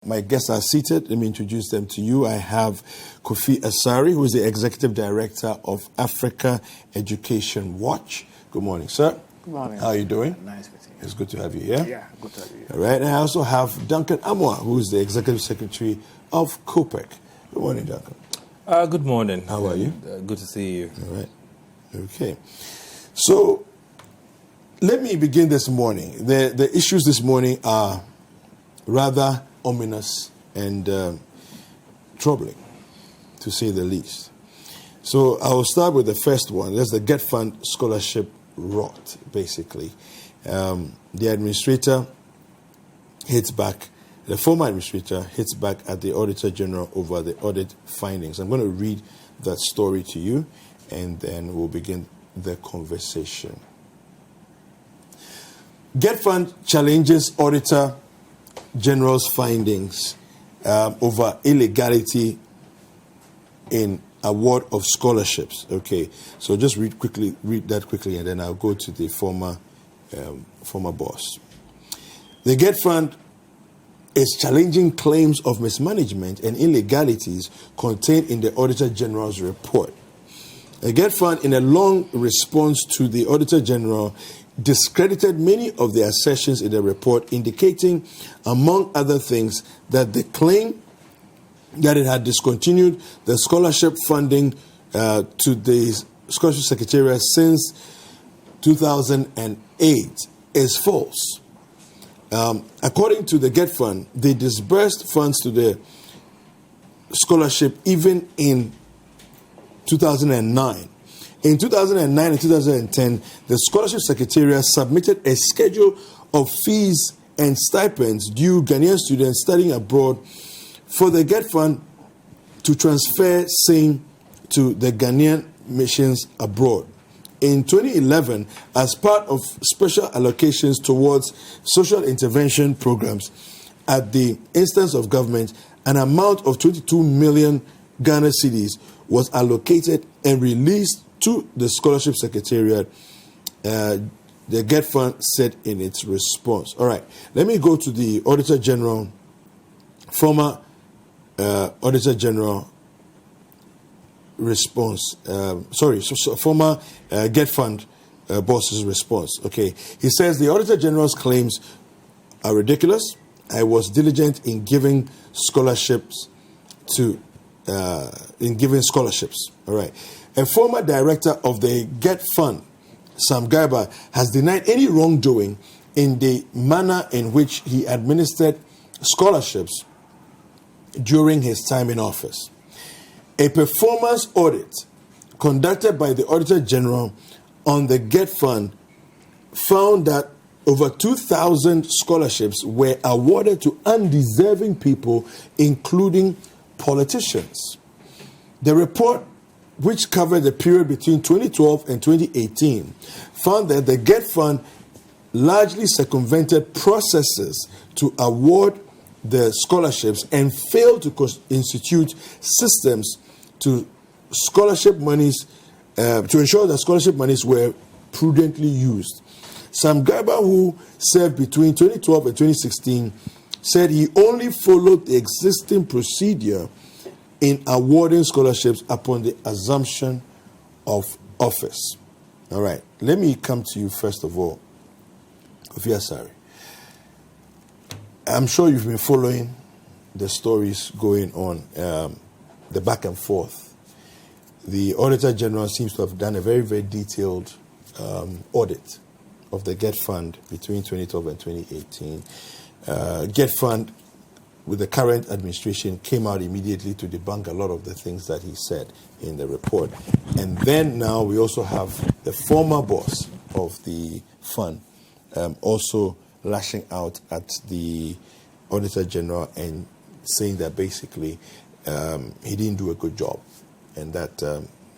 My guests are seated. Let me introduce them to you. I have Kofi Asare, who is the Executive Director of Africa Education Watch. Good morning, sir. Good morning. How are you doing? Nice meeting you. It's good to have you here. Yeah, good to have you here. All right. And I also have Duncan Amoah, who is the Executive Secretary of COPEC. Good morning, Duncan. Good morning. How are you? Good to see you. All right. Okay. So, let me begin this morning. The issues this morning are rather ominous and troubling, to say the least. So I will start with the first one. That's the GETFund Scholarship rot, basically. The administrator hits back, the former administrator hits back at the Auditor General over the audit findings. I'm going to read that story to you, and then we'll begin the conversation. GETFund challenges Auditor General's findings over illegality in award of scholarships. Okay, so just read that quickly, and then I'll go to the former boss. The GETFund is challenging claims of mismanagement and illegalities contained in the Auditor General's report. The GETFund, in a long response to the Auditor General, discredited many of the assertions in the report, indicating, among other things, that the claim that it had discontinued the scholarship funding to the Scholarship Secretariat since 2008 is false. According to the GETFund, they disbursed funds to the scholarship even in 2009. In 2009 and 2010, the Scholarship Secretariat submitted a schedule of fees and stipends due Ghanaian students studying abroad for the GETFund to transfer same to the Ghanaian missions abroad. In 2011, as part of special allocations towards social intervention programs at the instance of government, an amount of 22 million Ghana cedis was allocated and released to the Scholarship Secretariat, the GETFund said in its response. All right, let me go to the Auditor General, former Auditor General response. Former GETFund boss's response. Okay, he says the Auditor General's claims are ridiculous. I was diligent in giving scholarships All right. A former director of the GETFund, Sam Garba, has denied any wrongdoing in the manner in which he administered scholarships during his time in office. A performance audit conducted by the Auditor General on the GETFund found that over 2,000 scholarships were awarded to undeserving people, including politicians. The report, which covered the period between 2012 and 2018, found that the GETFund largely circumvented processes to award the scholarships and failed to institute systems to scholarship monies to ensure that scholarship monies were prudently used. Sam Garba, who served between 2012 and 2016, said he only followed the existing procedure in awarding scholarships upon the assumption of office. All right, let me come to you first of all, Kofi Asare. I'm sure you've been following the stories going on, the back and forth. The Auditor General seems to have done a very, very detailed audit of the GETFund between 2012 and 2018. GETFund, with the current administration, came out immediately to debunk a lot of the things that he said in the report. And then now we also have the former boss of the fund also lashing out at the Auditor General and saying that basically he didn't do a good job and that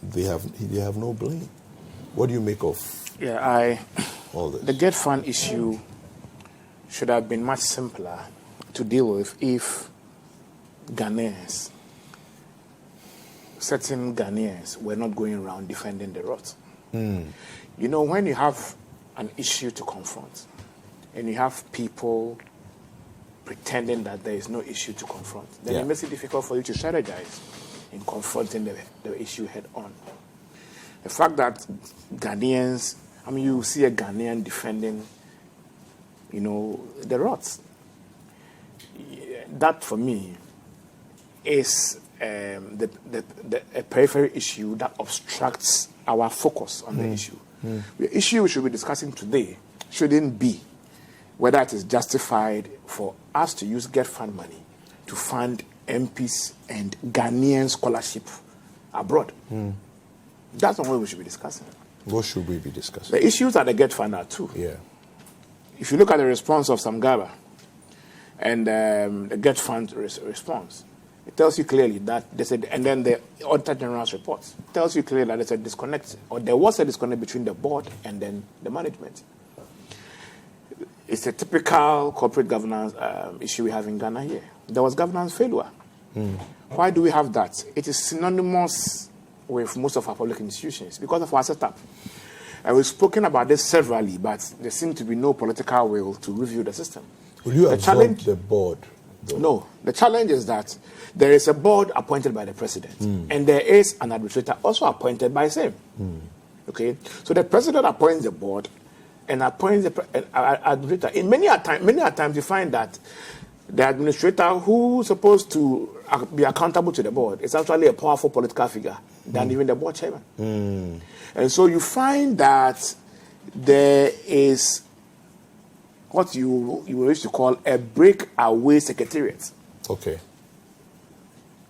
they have no blame. What do you make of all this? The GETFund issue should have been much simpler to deal with if Ghanaians, certain Ghanaians, were not going around defending the rot. You know, when you have an issue to confront and you have people pretending that there is no issue to confront, then it makes it difficult for you to strategize in confronting the issue head on. The fact that Ghanaians, you see a Ghanaian defending, the rods. That, for me, is a periphery issue that obstructs our focus on the issue. The issue we should be discussing today shouldn't be whether it is justified for us to use GETFund money to fund MPs and Ghanaian scholarship abroad. That's not what we should be discussing. What should we be discussing? The issues at the GETFund are two. Yeah. If you look at the response of Samgaba and the GETFund response, it tells you clearly that and then the Auditor General's report tells you clearly that there's a disconnect, or there was a disconnect between the board and then the management. It's a typical corporate governance issue we have in Ghana here. There was governance failure. Why do we have that? It is synonymous with most of our public institutions because of our setup. And we've spoken about this severally, but there seems to be no political will to review the system. Will you absorb the board? Though? No. The challenge is that there is a board appointed by the president, and there is an administrator also appointed by him. Okay? So the president appoints the board and appoints the administrator. In many a times you find that the administrator who's supposed to be accountable to the board is actually a powerful political figure than even the board chairman. And so you find that there is what you used to call a breakaway secretariat. Okay.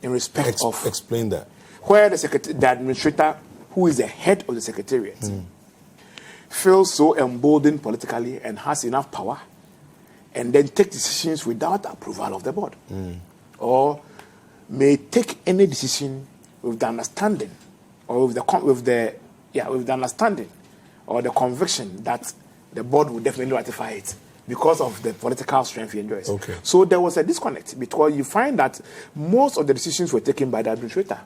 In respect of... Explain that. Where the administrator, who is the head of the secretariat, feels so emboldened politically and has enough power, and then take decisions without approval of the board. Or may take any decision with the understanding, or with the understanding or the conviction that the board will definitely ratify it because of the political strength he enjoys. Okay. So there was a disconnect because you find that most of the decisions were taken by the administrator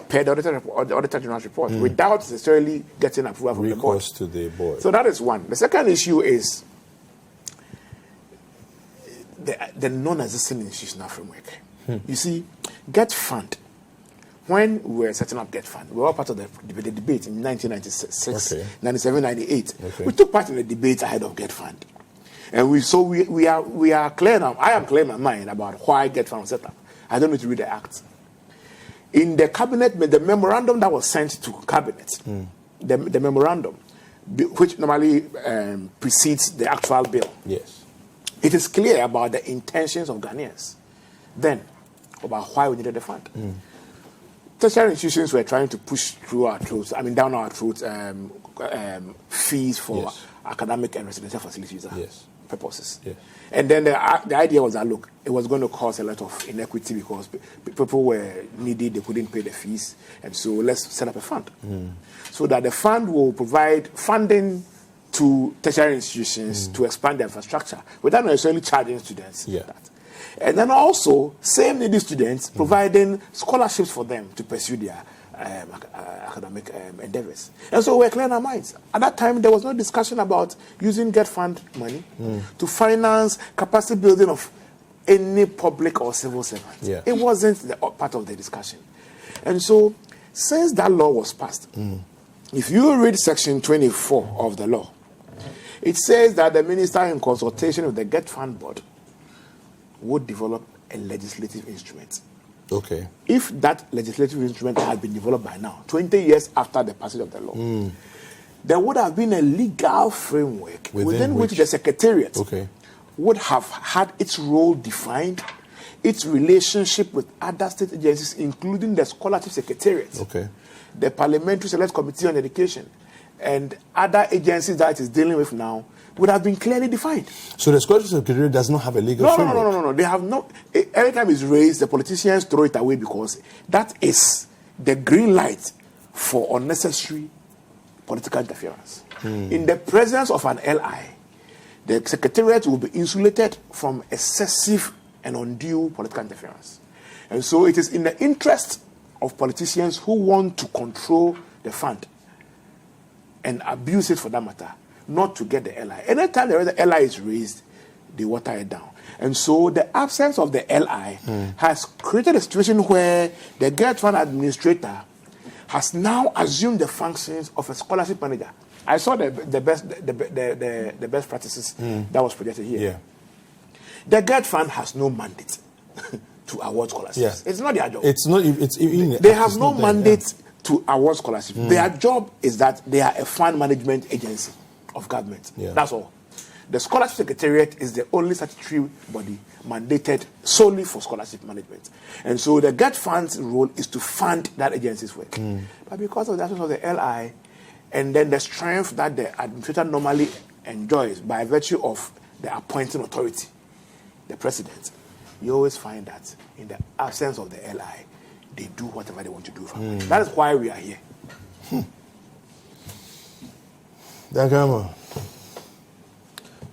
per the Auditor General's report without necessarily getting approval from the board. Recourse to the board. So that is one. The second issue is the non-existing institutional framework. You see, GETFund, when we were setting up GETFund, we were part of the debate in 1996, 97, 98. We took part in the debate ahead of GETFund. And we are clear now. I am clear in my mind about why GETFund was set up. I don't need to read the act. In the cabinet, the memorandum that was sent to cabinet, the memorandum, which normally precedes the actual bill. Yes. It is clear about the intentions of Ghanaians then about why we needed the fund. Tertiary institutions were trying to push through our throats, down our throats, fees for academic and residential facilities purposes. Yes. And then the idea was that, look, it was going to cause a lot of inequity because people were needy, they couldn't pay the fees, and so let's set up a fund. So that the fund will provide funding to tertiary institutions to expand their infrastructure without necessarily charging students that. And then also, same needy students providing scholarships for them to pursue their academic endeavors. And so we're clear in our minds. At that time, there was no discussion about using GETFund money to finance capacity building of any public or civil servant. Yeah. It wasn't part of the discussion. And so, since that law was passed, if you read Section 24 of the law, it says that the minister, in consultation with the GETFund board, would develop a legislative instrument. Okay. If that legislative instrument had been developed by now, 20 years after the passage of the law, there would have been a legal framework within which the Secretariat would have had its role defined, its relationship with other state agencies, including the Scholarship Secretariat, the Parliamentary Select Committee on Education, and other agencies that it is dealing with now, would have been clearly defined. So the Scholarship Secretariat does not have a legal framework? No. They have not. Anytime it's raised, the politicians throw it away because that is the green light for unnecessary political interference. In the presence of an LI, the Secretariat will be insulated from excessive and undue political interference. And so it is in the interest of politicians who want to control the fund and abuse it for that matter, not to get the LI. Anytime the LI is raised, they water it down. And so the absence of the LI has created a situation where the GETFund administrator has now assumed the functions of a scholarship manager. I saw the best practices that was projected here. Yeah. The GETFund has no mandate to award scholarships. Yeah. It's not their job. It's not. They have no mandate to award scholarships. Their job is that they are a fund management agency of government. Yeah. That's all. The Scholarship Secretariat is the only statutory body mandated solely for scholarship management. And so the GETFund's role is to fund that agency's work. But because of the absence of the LI, and then the strength that the administrator normally enjoys by virtue of the appointing authority, the president, you always find that in the absence of the LI, they do whatever they want to do from it. That is why we are here. Duncan Amoah.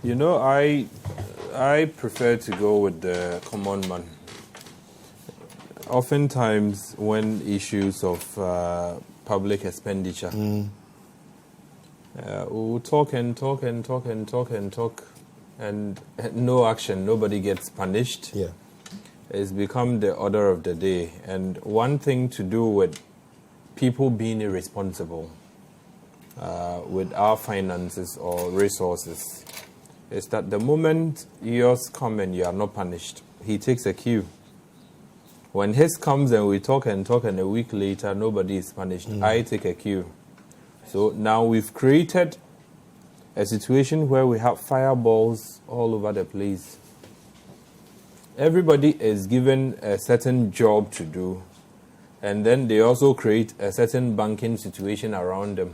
You know, I prefer to go with the common man. Oftentimes, when issues of public expenditure, we'll talk, and no action, nobody gets punished. Yeah. It's become the order of the day. And one thing to do with people being irresponsible with our finances or resources is that the moment yours come and you are not punished, he takes a cue. When his comes and we talk, and a week later nobody is punished, I take a cue. So now we've created a situation where we have fireballs all over the place. Everybody is given a certain job to do, and then they also create a certain banking situation around them.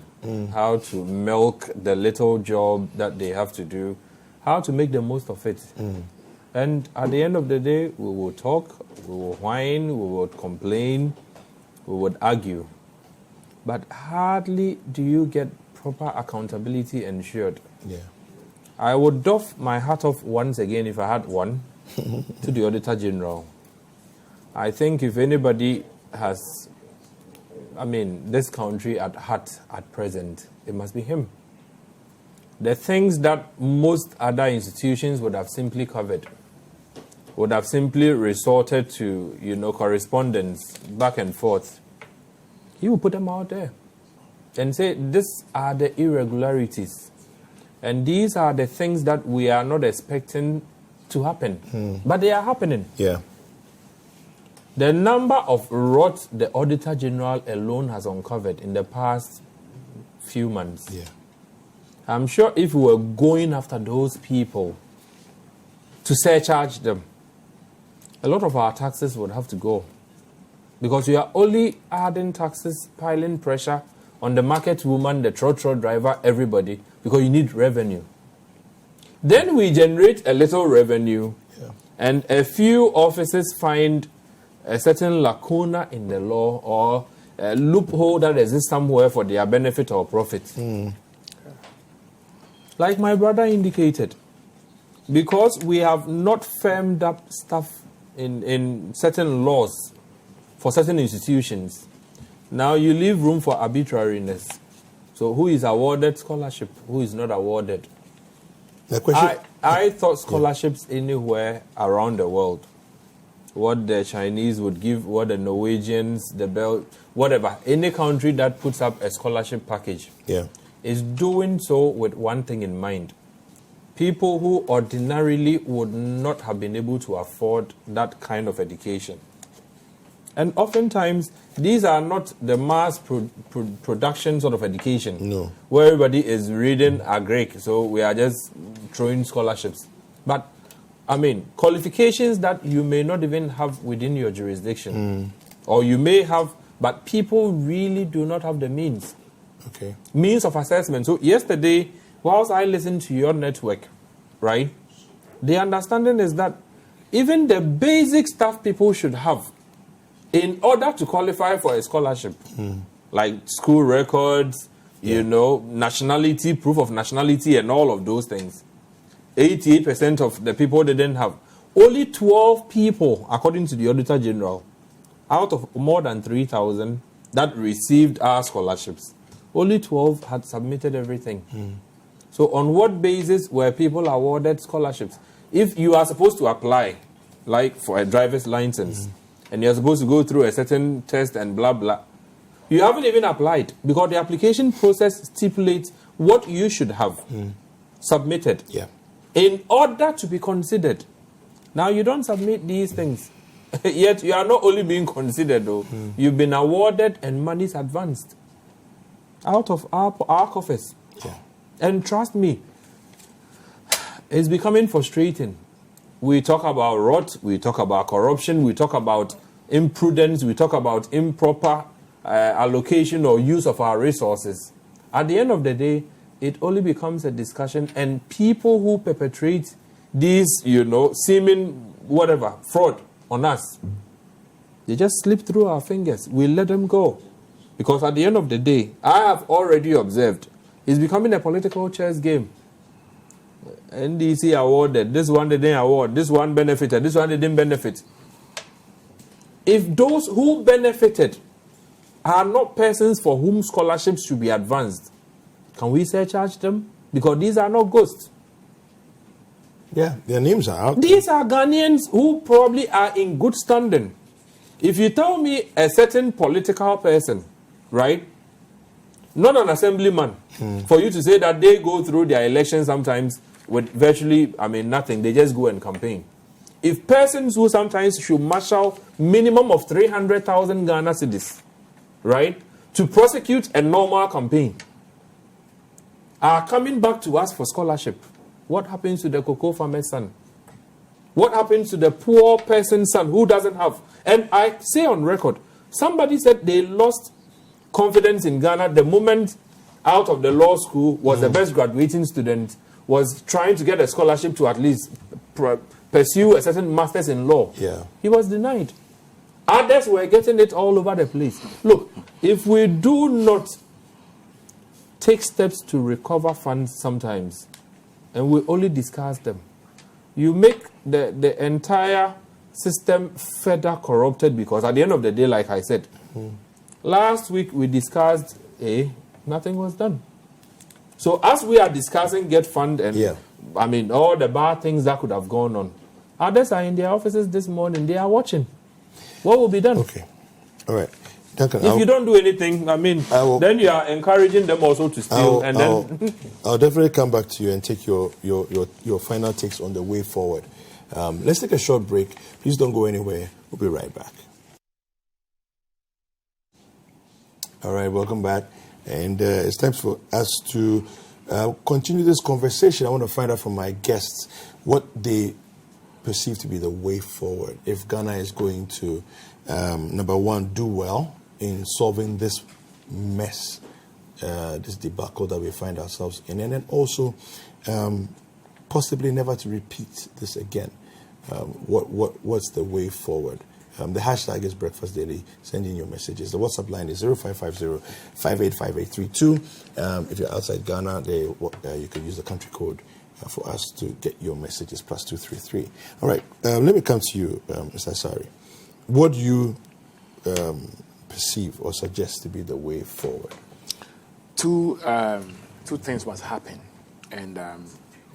How to milk the little job that they have to do, how to make the most of it. And at the end of the day, we will talk, we will whine, we will complain, we would argue. But hardly do you get proper accountability ensured. Yeah. I would doff my hat off once again, if I had one, to the Auditor General. I think if anybody has, this country at heart at present, it must be him. The things that most other institutions would have simply covered, would have simply resorted to, correspondence back and forth. He will put them out there and say, these are the irregularities. And these are the things that we are not expecting to happen. But they are happening. Yeah. The number of rot the Auditor General alone has uncovered in the past few months. Yeah. I'm sure if we were going after those people to surcharge them, a lot of our taxes would have to go. Because we are only adding taxes, piling pressure on the market woman, the trotro driver, everybody, because you need revenue. Then we generate a little revenue, and a few officers find a certain lacuna in the law or a loophole that exists somewhere for their benefit or profit. Like my brother indicated, because we have not firmed up stuff in certain laws for certain institutions, now you leave room for arbitrariness. So who is awarded scholarship, who is not awarded? The question, I thought scholarships anywhere around the world, what the Chinese would give, what the Norwegians, the whatever, any country that puts up a scholarship package is doing so with one thing in mind. People who ordinarily would not have been able to afford that kind of education. And oftentimes, these are not the mass production sort of education, where everybody is reading a Greek, so we are just throwing scholarships. But, qualifications that you may not even have within your jurisdiction, or you may have, but people really do not have the means. Means of assessment. So yesterday, whilst I listened to your network, right, the understanding is that even the basic stuff people should have in order to qualify for a scholarship, like school records, nationality, proof of nationality, and all of those things, 88% of the people didn't have. Only 12 people, according to the Auditor General, out of more than 3,000 that received our scholarships, only 12 had submitted everything. So on what basis were people awarded scholarships? if you are supposed to apply, like for a driver's license, and you're supposed to go through a certain test and blah, blah, you haven't even applied because the application process stipulates what you should have submitted in order to be considered. Now, you don't submit these things. Yet, you are not only being considered, though. You've been awarded and money's advanced out of our coffers. Yeah. And trust me, it's becoming frustrating. We talk about rot, we talk about corruption, we talk about imprudence, we talk about improper allocation or use of our resources. At the end of the day, it only becomes a discussion, and people who perpetrate these, seeming whatever, fraud on us, they just slip through our fingers. We let them go. Because at the end of the day, I have already observed, it's becoming a political chess game. NDC awarded, this one they didn't award, this one benefited, this one they didn't benefit. If those who benefited are not persons for whom scholarships should be advanced, can we surcharge them? Because these are not ghosts. Yeah, their names are out. These are Ghanaians who probably are in good standing. If you tell me a certain political person, right, not an assemblyman, for you to say that they go through their elections sometimes with virtually, nothing, they just go and campaign. If persons who sometimes should marshal minimum of 300,000 Ghana cedis, right, to prosecute a normal campaign, are coming back to us for scholarship, what happens to the cocoa farmer's son? What happens to the poor person's son who doesn't have? And I say on record, somebody said they lost confidence in Ghana the moment out of the law school was the best graduating student, was trying to get a scholarship to at least pursue a certain master's in law. Yeah. He was denied. Others were getting it all over the place. Look, if we do not take steps to recover funds sometimes, and we only discuss them, you make the entire system further corrupted, because at the end of the day, like I said, last week we discussed nothing was done. So as we are discussing GETFund and all the bad things that could have gone on, others are in their offices this morning, they are watching. What will be done? Okay. All right. Duncan, if you don't do anything, then you are encouraging them also to steal. I'll definitely come back to you and take your final takes on the way forward. Let's take a short break. Please don't go anywhere. We'll be right back. All right, welcome back. And it's time for us to continue this conversation. I want to find out from my guests what they perceive to be the way forward. If Ghana is going to, number one, do well in solving this mess, this debacle that we find ourselves in, and then also possibly never to repeat this again. What's the way forward? The hashtag is Breakfast Daily. Send in your messages. The WhatsApp line is 0550-585832. If you're outside Ghana, you can use the country code for us to get your messages, +233. All right, let me come to you, Mr. Asare. What do you perceive or suggest to be the way forward? Two things must happen and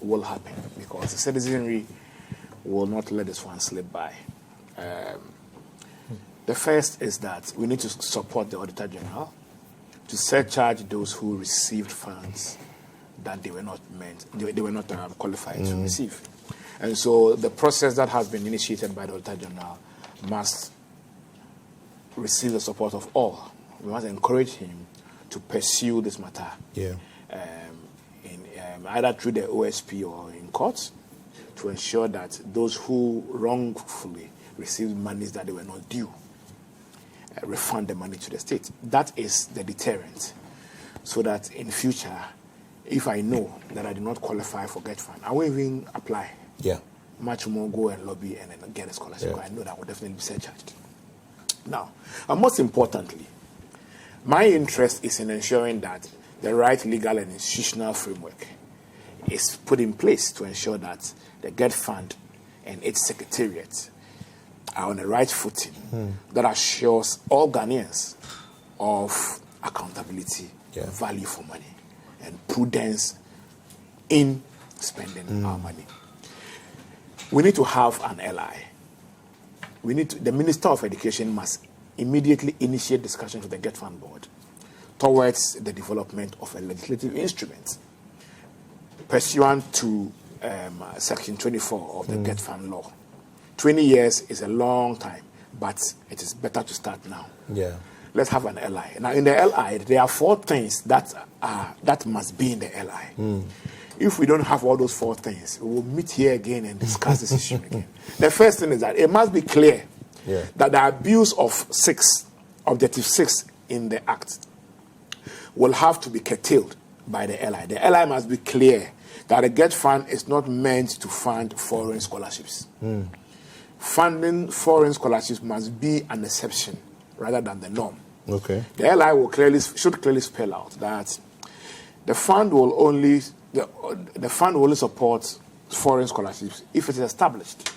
will happen, because the citizenry will not let this one slip by. The first is that we need to support the Auditor General to surcharge those who received funds that they were not qualified to receive. And so the process that has been initiated by the Auditor General must receive the support of all. We must encourage him to pursue this matter, either through the OSP or in courts, to ensure that those who wrongfully received monies that they were not due refund the money to the state. That is the deterrent, so that in future, if I know that I do not qualify for GETFund, I won't even apply. Yeah. Much more go and lobby and then get a scholarship. I know that I will definitely be surcharged. Now, and most importantly, my interest is in ensuring that the right legal and institutional framework is put in place to ensure that the GETFund and its secretariat are on the right footing that assures all Ghanaians of accountability, value for money, and prudence in spending our money. we need to have an LI. The Minister of Education must immediately initiate discussions with the GETFund board towards the development of a legislative instrument pursuant to Section 24 of the GETFund law. 20 years is a long time, but it is better to start now. Yeah. Let's have an LI. Now, in the LI, there are 4 things that must be in the LI. If we don't have all those 4 things, we will meet here again and discuss this issue again. The first thing is that it must be clear that the abuse of Objective 6 in the Act will have to be curtailed by the LI. The LI must be clear that the GETFund is not meant to fund foreign scholarships. Funding foreign scholarships must be an exception rather than the norm. Okay. The LI should clearly spell out that the fund will only support foreign scholarships if it is established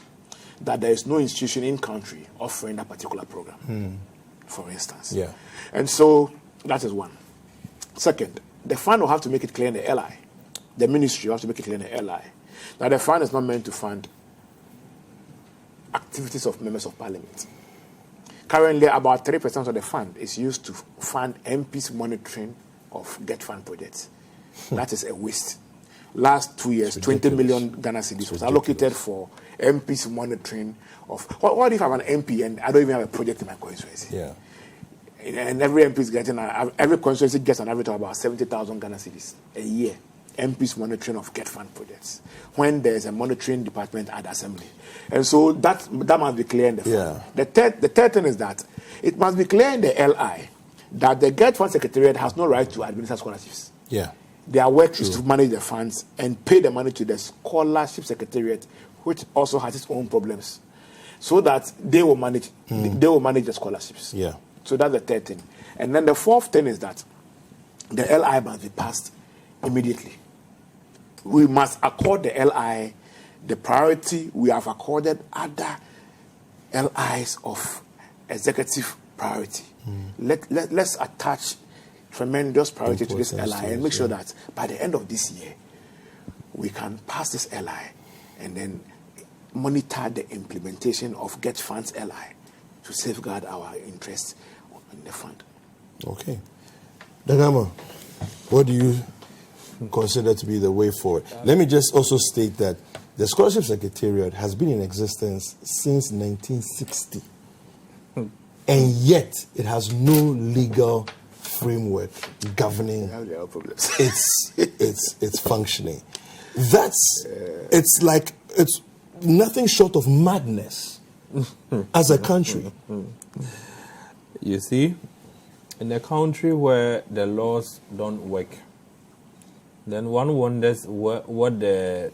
that there is no institution in country offering that particular program, for instance. Yeah. And so that is one. Second, the fund will have to make it clear in the LI. The ministry will have to make it clear in the LI that the fund is not meant to fund activities of members of parliament. Currently, about 3% of the fund is used to fund MPs' monitoring of GETFund projects. That is a waste. Last 2 years, 20 million Ghana cedis was allocated for MPs' monitoring of... What if I'm an MP and I don't even have a project in my constituency? Yeah. And every MP is getting... Every constituency gets an average of about 70,000 Ghana cedis a year. MPs monitoring of GETFund projects when there's a monitoring department at the assembly. And so that must be clear in the fund. Yeah. The third thing is that it must be clear in the LI that the GETFund Secretariat has no right to administer scholarships. Yeah. Their work is to manage the funds and pay the money to the Scholarship Secretariat, which also has its own problems, so that they will manage the scholarships. Yeah. So that's the third thing. And then the fourth thing is that the LI must be passed immediately. We must accord the LI the priority we have accorded other LIs of executive priority. Let's attach tremendous priority to this LI and make sure that by the end of this year, we can pass this LI and then monitor the implementation of GETFund's LI to safeguard our interests in the fund. Okay. Duncan Amoah, what do you consider to be the way forward? Let me just also state that the Scholarship Secretariat has been in existence since 1960. And yet, it has no legal framework governing its functioning. It's nothing short of madness as a country. You see, in a country where the laws don't work, then one wonders what the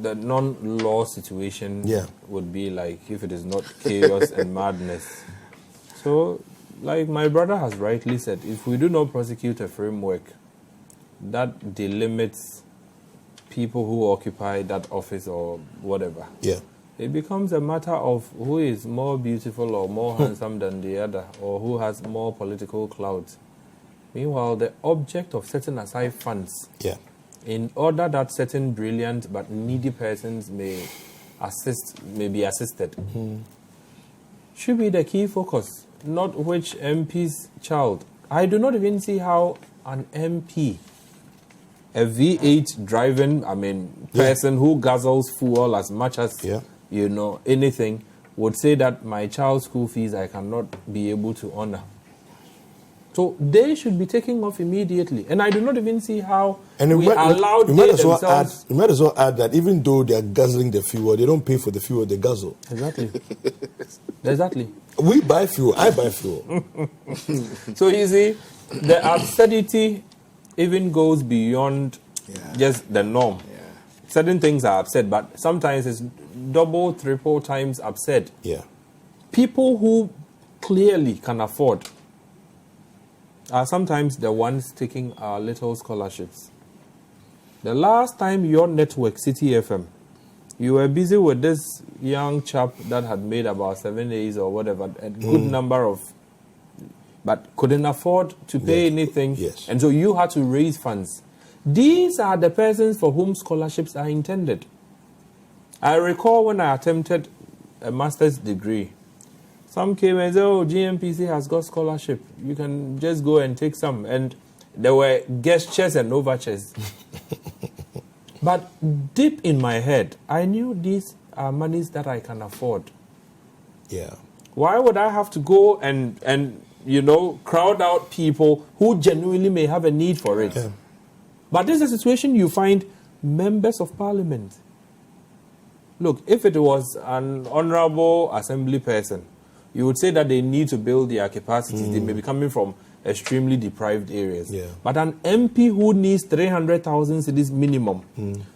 non-law situation would be like if it is not chaos and madness. So, like my brother has rightly said, if we do not prosecute a framework that delimits people who occupy that office or whatever, it becomes a matter of who is more beautiful or more handsome than the other, or who has more political clout. Meanwhile, the object of setting aside funds in order that certain brilliant but needy persons may be assisted should be the key focus, not which MP's child. I do not even see how an MP, a V8 driving, person who guzzles fuel as much as, anything, would say that my child's school fees I cannot be able to honor. So they should be taken off immediately. And I do not even see how we allowed themselves... You might as well add that even though they are guzzling the fuel, they don't pay for the fuel they guzzle. Exactly. Exactly. We buy fuel. I buy fuel. So you see, the absurdity even goes beyond just the norm. Yeah. Certain things are absurd, but sometimes it's double, triple times absurd. Yeah. People who clearly can afford are sometimes the ones taking our little scholarships. The last time your network, Citi FM, you were busy with this young chap that had made about 7 A's or whatever, a good number of, but couldn't afford to pay anything. Yes. And so you had to raise funds. These are the persons for whom scholarships are intended. I recall when I attempted a master's degree, some came and said, oh, GMPC has got scholarship. You can just go and take some. And there were gestures and overtures. But deep in my head, I knew these are monies that I can afford. Yeah. Why would I have to go and crowd out people who genuinely may have a need for it? Yeah. But this is a situation you find members of parliament. Look, if it was an honorable assembly person, you would say that they need to build their capacities. They may be coming from extremely deprived areas. Yeah. But an MP who needs 300,000 cedis minimum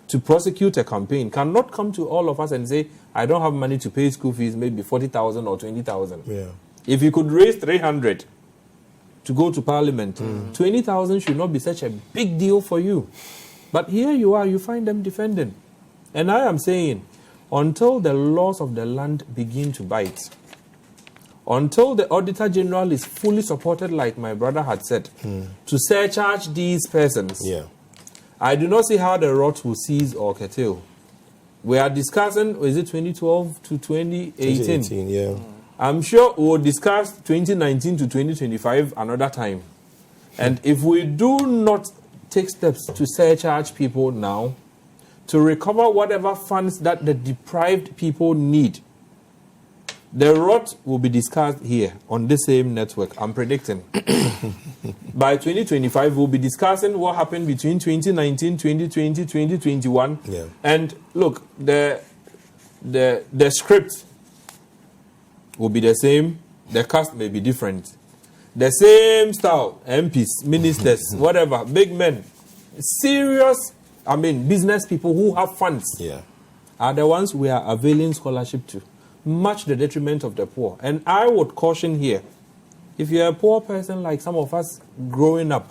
to prosecute a campaign cannot come to all of us and say, I don't have money to pay school fees, maybe 40,000 or 20,000. Yeah. If you could raise 300 to go to parliament, 20,000 should not be such a big deal for you. But here you are, you find them defending. And I am saying, until the laws of the land begin to bite, until the Auditor General is fully supported, like my brother had said, to surcharge these persons, I do not see how the rot will cease or curtail. We are discussing, is it 2012 to 2018? 2018, yeah. I'm sure we will discuss 2019 to 2025 another time. And if we do not take steps to surcharge people now, to recover whatever funds that the deprived people need, the rot will be discussed here on this same network, I'm predicting. By 2025, we'll be discussing what happened between 2019, 2020, 2021. Yeah. And look, the script will be the same. The cast may be different. The same style, MPs, ministers, whatever, big men, serious, business people who have funds are the ones we are availing scholarship to, much the detriment of the poor. And I would caution here, if you're a poor person like some of us growing up,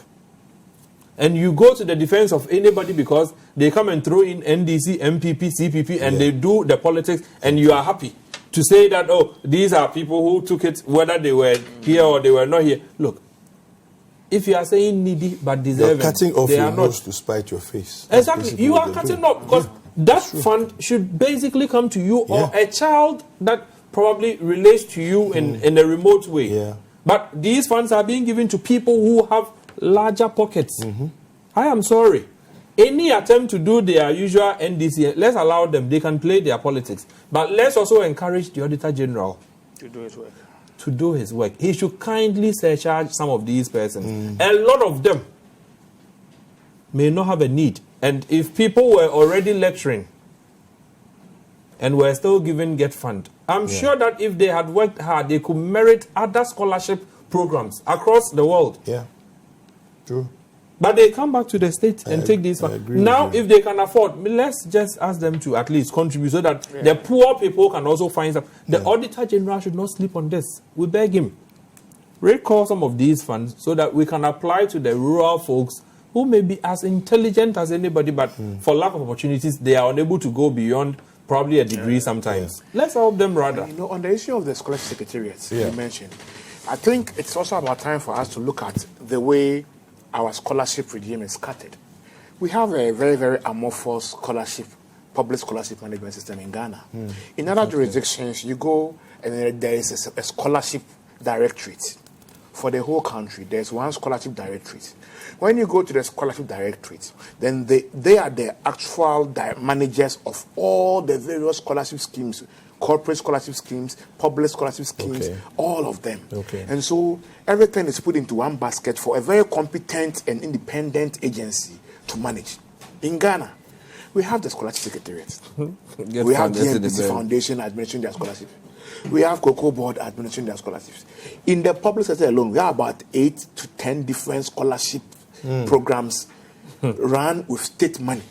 and you go to the defense of anybody because they come and throw in NDC, MPP, CPP, and they do the politics, and you are happy to say that, oh, these are people who took it, whether they were here or they were not here. Look, if you are saying needy but deserving, you're cutting off your nose to spite your face. Exactly. You are cutting off because that fund should basically come to you or a child that probably relates to you in a remote way. Yeah. But these funds are being given to people who have larger pockets. I am sorry. Any attempt to do their usual NDC, let's allow them. They can play their politics. But let's also encourage the Auditor General to do his work. To do his work. He should kindly surcharge some of these persons. A lot of them may not have a need. And if people were already lecturing and were still given GETFund, I'm sure that if they had worked hard, they could merit other scholarship programs across the world. Yeah, true. But they come back to the state and take these funds. Now, if they can afford, let's just ask them to at least contribute so that the poor people can also find some. The Auditor General should not sleep on this. We beg him. Recall some of these funds so that we can apply to the rural folks who may be as intelligent as anybody, but for lack of opportunities, they are unable to go beyond probably a degree sometimes. Let's help them rather. On the issue of the scholarship secretariats you mentioned, I think it's also about time for us to look at the way our scholarship regime is scattered. We have a very, very amorphous scholarship, public scholarship management system in Ghana. In other jurisdictions, you go and there is a scholarship directorate. For the whole country, there's one scholarship directorate. When you go to the scholarship directorate, then they are the actual managers of all the various scholarship schemes, corporate scholarship schemes, public scholarship schemes, all of them. And so everything is put into one basket for a very competent and independent agency to manage. In Ghana, we have the scholarship secretariat. We have the GMPC Foundation administering their scholarship. We have Cocoa Board administering their scholarships. In the public sector alone, we have about 8 to 10 different scholarship programs run with state money,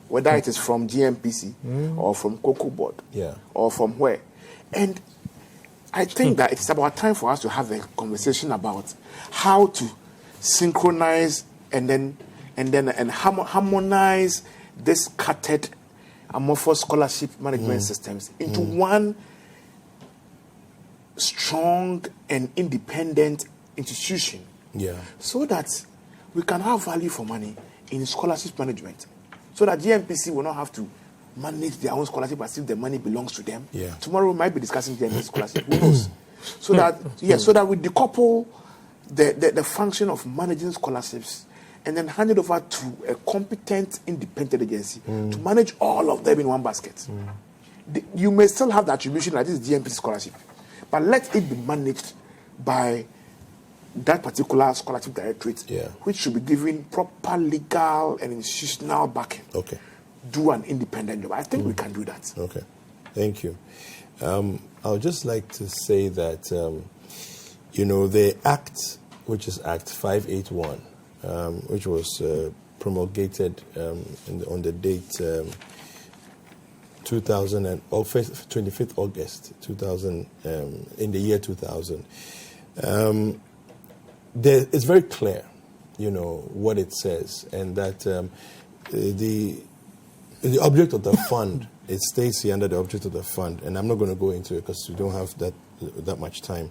whether it is from GMPC or from Cocoa Board or from where. And I think that it's about time for us to have a conversation about how to synchronize and harmonize this scattered amorphous scholarship management systems into one strong and independent institution, so that we can have value for money in scholarship management, so that GMPC will not have to manage their own scholarship as if the money belongs to them. Yeah. Tomorrow we might be discussing GMA scholarship. Who knows? So that we decouple the function of managing scholarships and then hand it over to a competent independent agency to manage all of them in one basket. You may still have the attribution that this is GMP scholarship, but let it be managed by that particular scholarship directorate, which should be given proper legal and institutional backing. Okay. Do an independent job. I think we can do that. Okay. Thank you. I would just like to say that, the Act, which is Act 581, which was promulgated on the date 25th August 2000, in the year 2000. It's very clear, what it says, and that the object of the fund, it states here under the object of the fund, and I'm not going to go into it because we don't have that much time.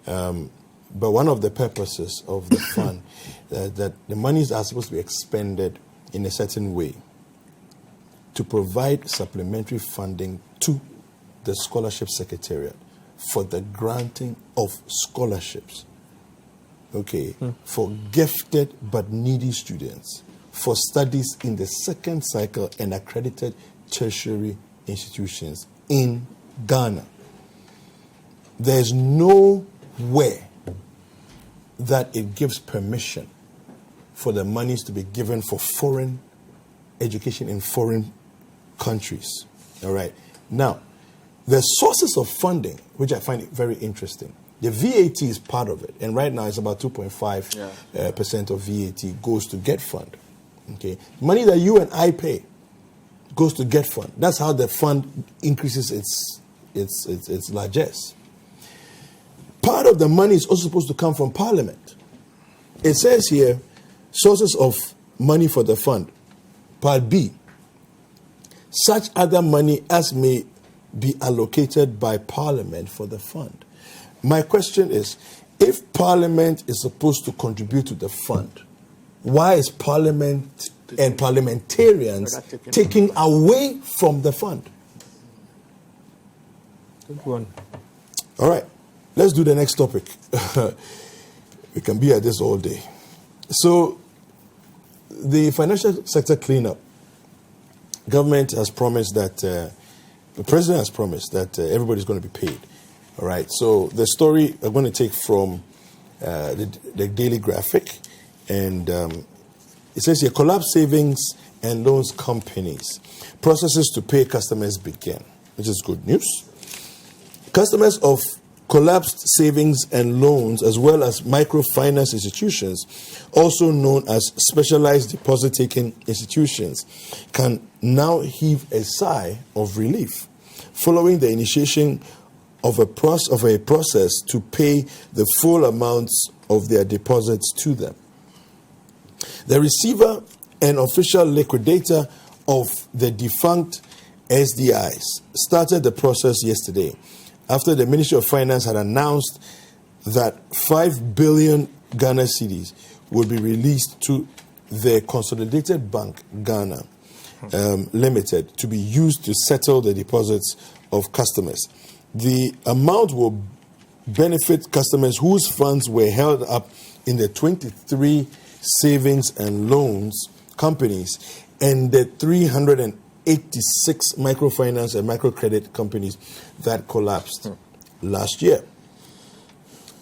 But one of the purposes of the fund, that the monies are supposed to be expended in a certain way to provide supplementary funding to the Scholarship Secretariat for the granting of scholarships, for gifted but needy students, for studies in the second cycle and accredited tertiary institutions in Ghana. There's nowhere that it gives permission for the monies to be given for foreign education in foreign countries. All right. Now, the sources of funding, which I find very interesting, the VAT is part of it, and right now it's about 2.5% of VAT goes to GETFund. Okay, money that you and I pay goes to GETFund. That's how the fund increases its largesse. Part of the money is also supposed to come from Parliament. It says here, sources of money for the fund. Part B, such other money as may be allocated by Parliament for the fund. My question is, if Parliament is supposed to contribute to the fund, why is Parliament and parliamentarians taking away from the fund? Good one. All right, let's do the next topic. We can be at this all day. So, the financial sector cleanup. Government has promised that, the president has promised that everybody's going to be paid. All right, so the story I'm going to take from the Daily Graphic, and it says here, collapsed savings and loans companies. Processes to pay customers begin, which is good news. Customers of collapsed savings and loans, as well as microfinance institutions, also known as specialized deposit-taking institutions, can now heave a sigh of relief following the initiation of a process to pay the full amounts of their deposits to them. The receiver and official liquidator of the defunct SDIs started the process yesterday after the Ministry of Finance had announced that 5 billion Ghana cedis would be released to the Consolidated Bank Ghana Limited to be used to settle the deposits of customers. The amount will benefit customers whose funds were held up in the 23 savings and loans companies and the 386 microfinance and microcredit companies that collapsed last year.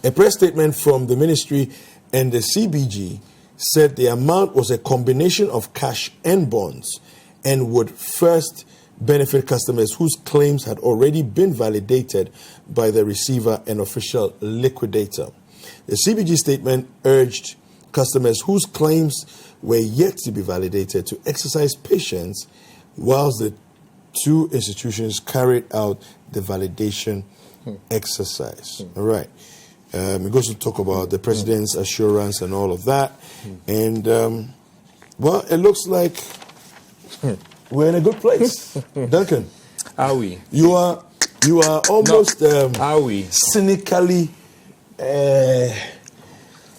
A press statement from the ministry and the CBG said the amount was a combination of cash and bonds and would first benefit customers whose claims had already been validated by the receiver and official liquidator. The CBG statement urged customers whose claims were yet to be validated to exercise patience whilst the two institutions carried out the validation exercise. All right. It goes to talk about the president's assurance and all of that. And, well, it looks like we're in a good place. Duncan. Are we? You are almost are we? Cynically.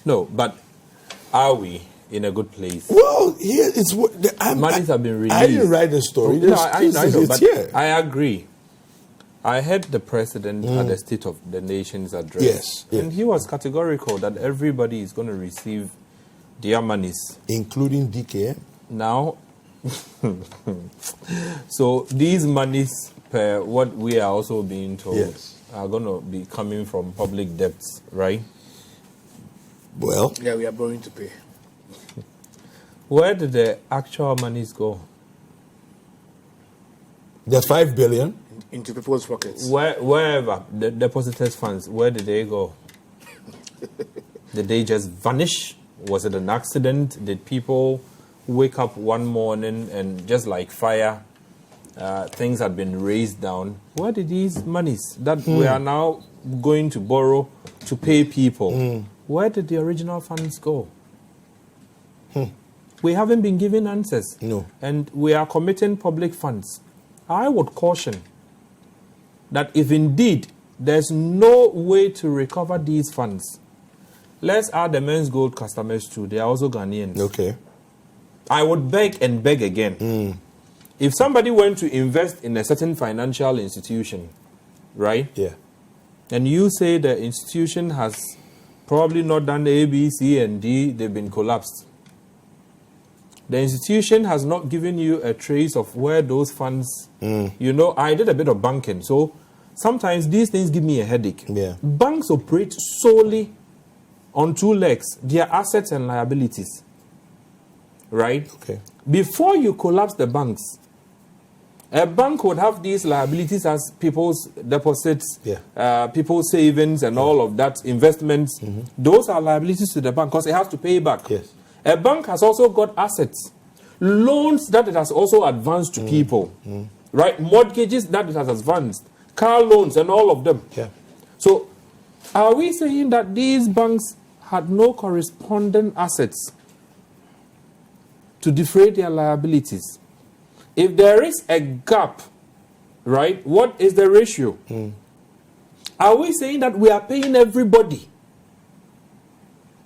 No, but are we? in a good place. Well, here it's monies have been released. I didn't write the story. No, I know, but here. I agree. I heard the president at the State of the Nation's address. Yes. And he was categorical that everybody is going to receive their monies. Including DKM? Now, so these monies, per what we are also being told, are going to be coming from public debts, right? Well. Yeah, we are borrowing to pay. Where did the actual monies go? The 5 billion? Into people's pockets. Wherever, the depositors' funds, where did they go? Did they just vanish? Was it an accident? Did people wake up one morning and just like fire, things had been raised down? Where did these monies that we are now going to borrow to pay people, where did the original funds go? We haven't been given answers. No. And we are committing public funds. I would caution that if indeed there's no way to recover these funds, let's add the men's gold customers too. They are also Ghanaians. Okay. I would beg and beg again. If somebody went to invest in a certain financial institution, right? Yeah. And you say the institution has probably not done the A, B, C, and D, they've been collapsed. The institution has not given you a trace of where those funds, you know, I did a bit of banking, so sometimes these things give me a headache. Yeah. Banks operate solely on two legs, their assets and liabilities, right? Okay. Before you collapse the banks, a bank would have these liabilities as people's deposits, people's savings and all of that, investments. Those are liabilities to the bank because it has to pay back. Yes. A bank has also got assets, loans that it has also advanced to people, right? Mortgages that it has advanced, car loans and all of them. Yeah. So are we saying that these banks had no corresponding assets to defray their liabilities? If there is a gap, right, what is the ratio? Are we saying that we are paying everybody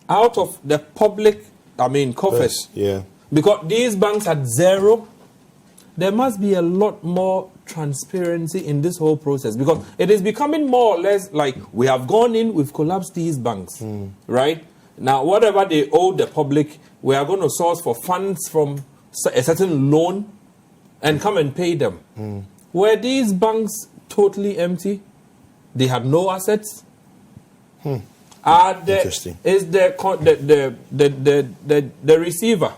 out of the public, coffers? Yeah. Because these banks had zero. There must be a lot more transparency in this whole process because it is becoming more or less like we have gone in, we've collapsed these banks, right? Now, whatever they owe the public, we are going to source for funds from a certain loan and come and pay them. Were these banks totally empty? They had no assets? Interesting. Is the receiver,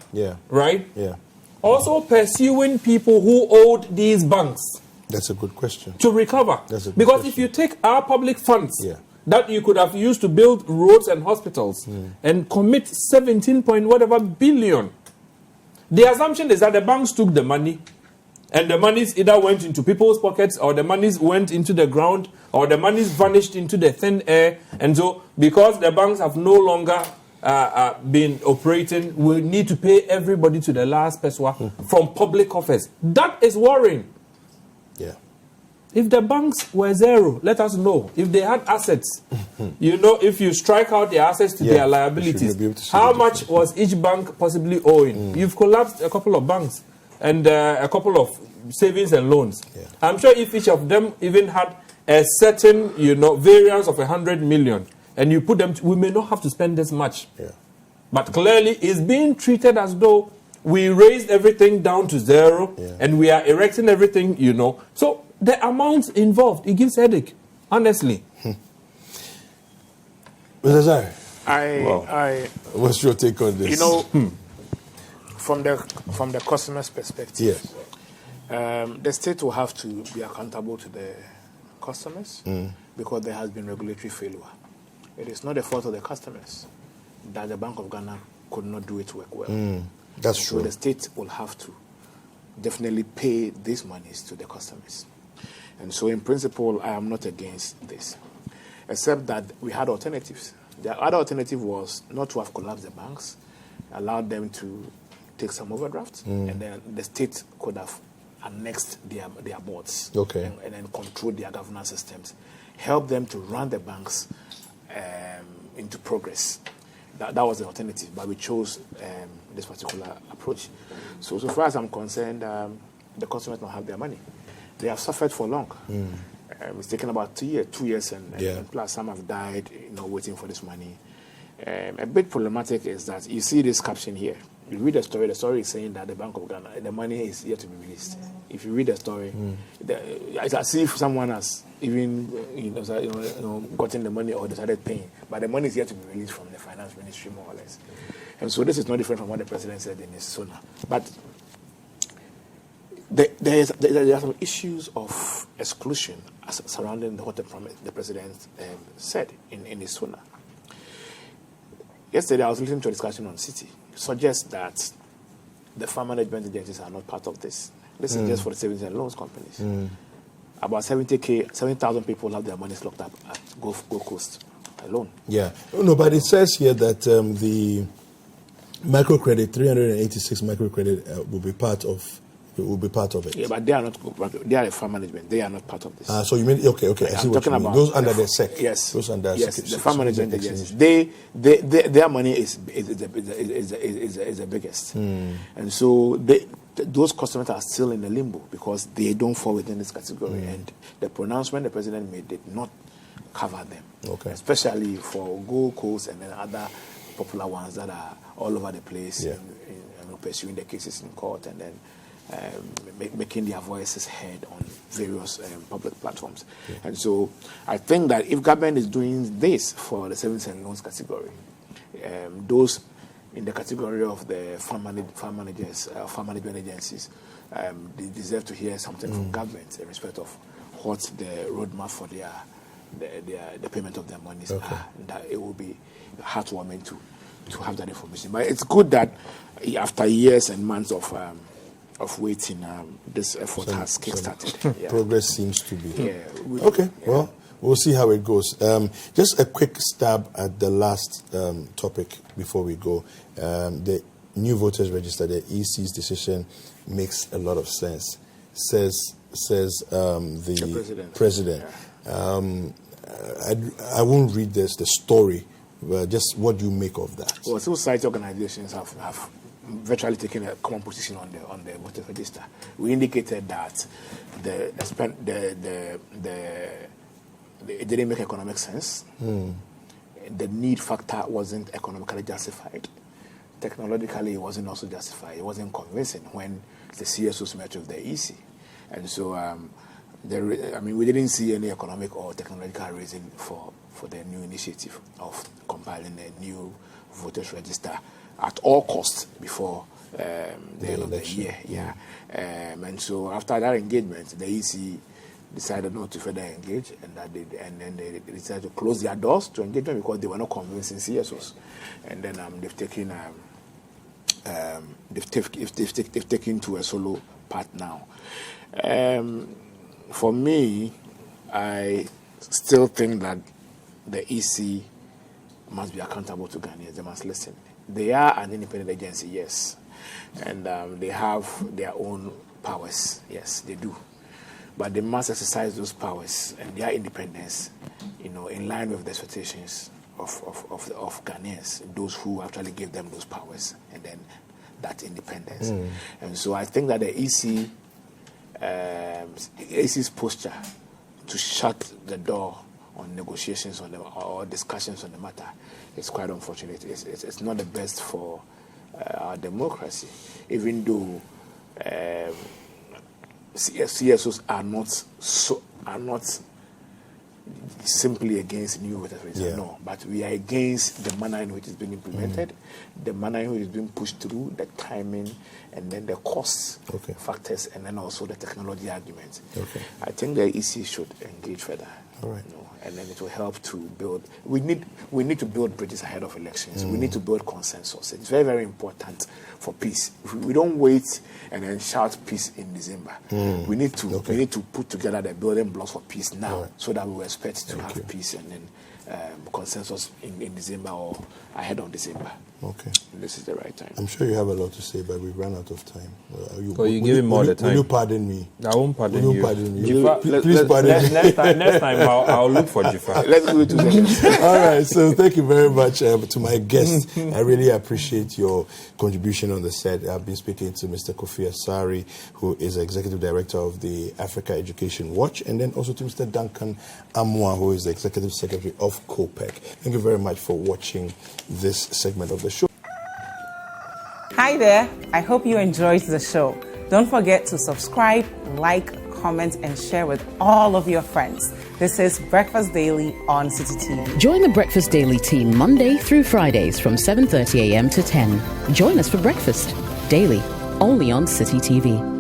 right? Yeah. Also pursuing people who owed these banks? That's a good question. To recover. That's a good because question. if you take our public funds that you could have used to build roads and hospitals and commit 17 point whatever billion, the assumption is that the banks took the money and the monies either went into people's pockets or the monies went into the ground or the monies vanished into the thin air. And so because the banks have no longer been operating, we need to pay everybody to the last person from public coffers. That is worrying. Yeah. If the banks were zero, let us know. If they had assets, you know, if you strike out their assets to their liabilities, how much was each bank possibly owing? You've collapsed a couple of banks and a couple of savings and loans. I'm sure if each of them even had a certain, variance of 100 million, and you put them, we may not have to spend this much. But clearly, it's being treated as though we raised everything down to zero, and we are erecting everything, So the amounts involved, it gives headache, honestly. Mr. Asare, what's your take on this? From the customer's perspective, the state will have to be accountable to the customers because there has been regulatory failure. It is not the fault of the customers that the Bank of Ghana could not do its work well. That's true. So the state will have to definitely pay these monies to the customers. And so in principle, I am not against this, except that we had alternatives. The other alternative was not to have collapsed the banks, allowed them to take some overdrafts, and then the state could have annexed their boards and then control their governance systems, help them to run the banks into progress. that was the alternative, but we chose this particular approach. So far as I'm concerned, the customers don't have their money. They have suffered for long. It's taken about 2 years and plus some have died, waiting for this money. A bit problematic is that you see this caption here. You read the story is saying that the Bank of Ghana, the money is yet to be released. If you read the story, it's as if someone has even gotten the money or decided paying, but the money is yet to be released from the finance ministry, more or less. And so this is not different from what the president said in his SONA. But there are some issues of exclusion surrounding what the president said in his SONA. Yesterday, I was listening to a discussion on Citi. It suggests that the fund management agencies are not part of this. This is just for the savings and loans companies. About 70,000 people have their money locked up at Gold Coast alone. Yeah. No, but it says here that the microcredit, 386 microcredit, will be part of it. Yeah, but they are not. They are a fund management. They are not part of this. So you mean okay? I see what you mean. Those under the SEC. Yes. Those under the fund management agencies. Their money is the biggest, and so those customers are still in the limbo because they don't fall within this category. And the pronouncement the president made did not cover them. Okay. Especially for Gold Coast and then other popular ones that are all over the place, pursuing the cases in court and then making their voices heard on various public platforms. And so I think that if government is doing this for the savings and loans category, those in the category of the fund management agencies, they deserve to hear something from government in respect of what the roadmap for the payment of their monies are. And that it will be heartwarming to have that information. But it's good that after years and months of waiting, this effort has kickstarted. Progress seems to be. Well, we'll see how it goes. Just a quick stab at the last topic before we go. The new voters register, the EC's decision makes a lot of sense, says the president. I won't read the story, but just what do you make of that? Well, civil society organizations have virtually taken a common position on the voter register. We indicated that it didn't make economic sense. The need factor wasn't economically justified. Technologically, it wasn't also justified. It wasn't convincing when the CSOs met with the EC. And so, we didn't see any economic or technological reason for the new initiative of compiling a new voters register at all costs before the end of the year. And so after that engagement, the EC decided not to further engage, and then they decided to close their doors to engagement because they were not convincing CSOs. And then they've taken to a solo path now. For me, I still think that the EC must be accountable to Ghanaians. They must listen. They are an independent agency, yes, and they have their own powers, yes, they do. But they must exercise those powers and their independence, in line with the expectations of Ghanaians, those who actually gave them those powers, and then that independence. And so I think that the EC's posture to shut the door on negotiations or discussions on the matter is quite unfortunate. It's not the best for our democracy, even though CSOs are not simply against new voters register. No, but we are against the manner in which it's being implemented, the manner in which it's being pushed through, the timing, and then the cost factors, and then also the technology arguments. I think the EC should engage further. All right. And then it will help to build. We need to build bridges ahead of elections. We need to build consensus. It's very, very important for peace. If we don't wait and then shout peace in December. We need to put together the building blocks for peace now, so that we expect to have peace and then consensus in December or ahead of December. Okay. This is the right time. I'm sure you have a lot to say, but we've run out of time. You give him more the time. Will you pardon me? I won't pardon you. Pardon me? Please pardon me. Next time I'll look for Jifa. Let's do it 2 seconds. All right. So thank you very much to my guests. I really appreciate your contribution on the set. I've been speaking to Mr. Kofi Asare, who is Executive Director of the Africa Education Watch, and then also to Mr. Duncan Amoah, who is the Executive Secretary of COPEC. Thank you very much for watching this segment of the show. Hi there. I hope you enjoyed the show. Don't forget to subscribe, like, comment, and share with all of your friends. This is Breakfast Daily on Citi TV. Join the Breakfast Daily team Monday through Fridays from 7:30 a.m. to 10. Join us for breakfast daily, only on Citi TV.